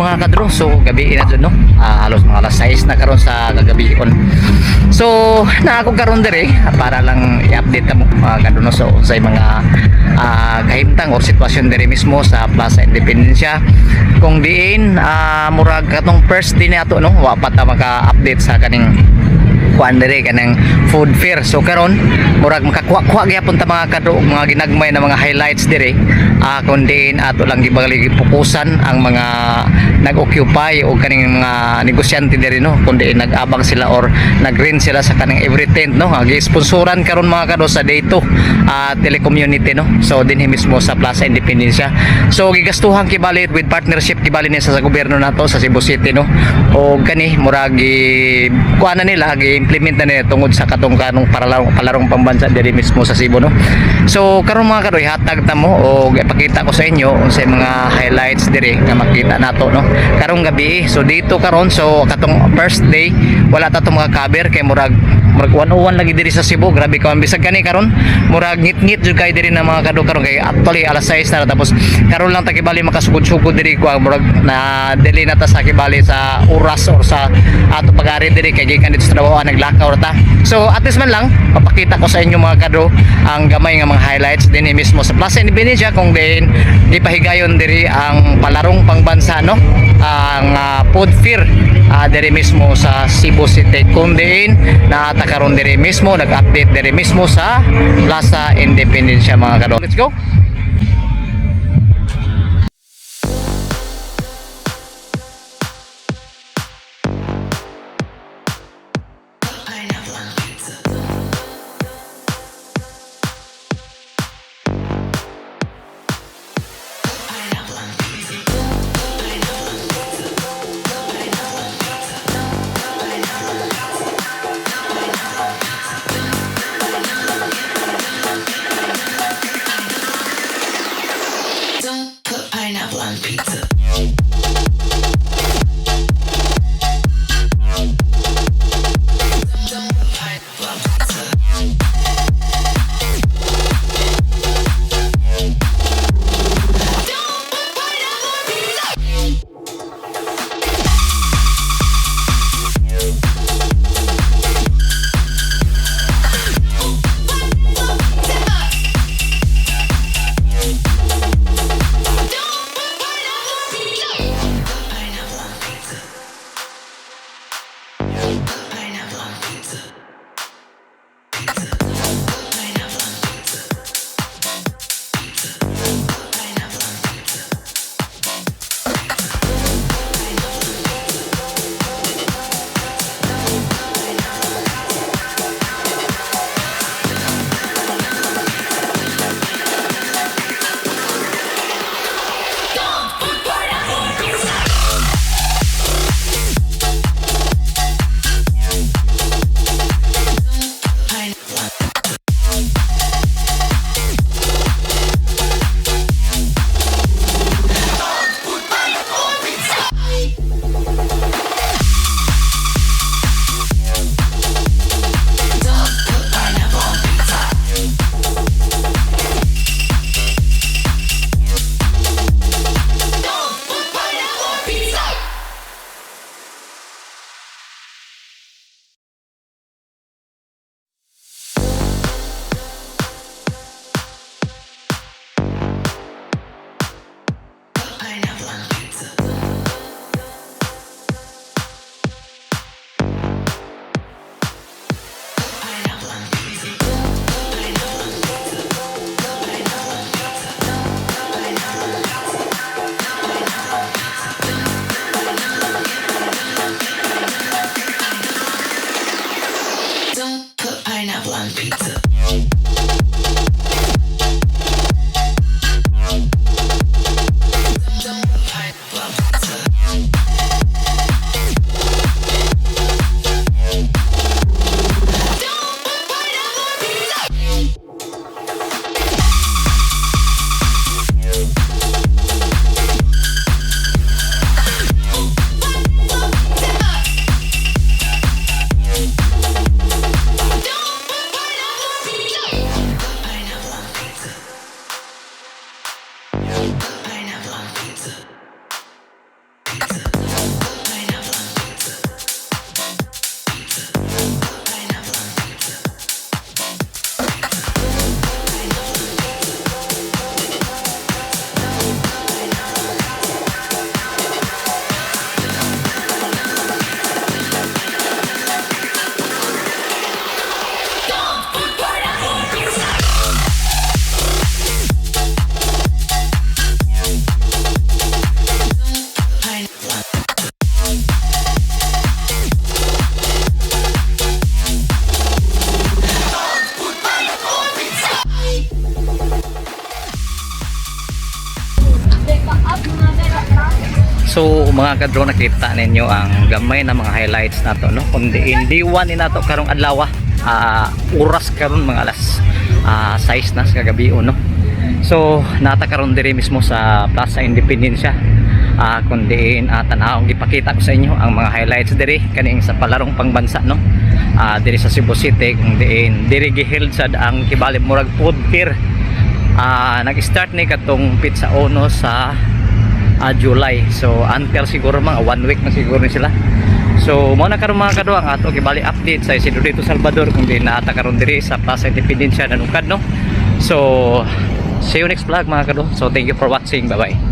Mga kadro, so gabi na dun, no? Halos mga alas 6 na karon sa kagabi on. So na ako karon dire para lang i-update kamo mga kadro, no? So sa mga kahimtang or sitwasyon dire mismo sa Plaza Independencia kung diin murag katong first din nato, no? Wa pa ta maka-update sa kaning kuan dire kanang food fair. So karon murag makakuha gyapon ta mga kadro mga ginagmay na mga highlights dire kundi ato lang gibaligi pukusan ang mga nag-occupy o kaning mga negosyante dire, no? Kundi nag-abang sila or nag-rent sila sa kaning every tent, no? Gi-sponsoran karon mga kadro sa day 2 telecommunity, no? So dinhi mismo sa Plaza Independencia. So gigastuhan kibali with partnership kibali ni sa gobyerno nato sa Cebu City, no? O kani murag kuan na nila implement na nila tungod sa katong kanong palarong pambansa diri mismo sa Cebu, no? So karon mga karoy hatag ta mo o ipakita ko sa inyo unsay mga highlights diri nga makita nato, no? Karong gabi. So dito karon, so katong first day wala ta to mga cover kay murag 101 lagi diri sa Cebu. Grabe ka bisag kani karon murag ngit-ngit jud kay diri na mga kadto karon kay actually alas 6 na tapos karon lang ta kibali makasugod-sugod diri ko murag na dili na ta sa kibali sa oras or sa ato pag-ari diri kay gikan dito sa trabaho naglakaw ta. So at least man lang papakita ko sa inyo mga kadto ang gamay nga mga highlights dinhi mismo sa Plaza Independencia kung din gipahigayon diri ang palarong pangbansa, no? Ang food fair diri mismo sa Cebu City kung din naata karon diri mismo nag-update diri mismo sa Plaza Independencia mga kadto. Let's go. mga kadro, nakita ninyo ang gamay na mga highlights nato, no, kundi hindi one ni nato karong adlaw, oras karon mga alas 6 na sa gabi, no. So nata karon diri mismo sa Plaza Independencia, kundi tanaw gipakita ko sa inyo ang mga highlights diri kaning sa palarong pangbansa, no. Diri sa Cebu City, kung diri giheld sad ang kibalib murag food fair. Nag-start ni katong pizza ono sa July, so until siguro mga 1 week na siguro ni sila. So mo na karon mga kadwa ang ato gibali update sa Isidro dito Salvador, kung di naata karon diri sa Plaza Independencia nanukad, no. So see you next vlog mga kadwa. So thank you for watching, bye bye.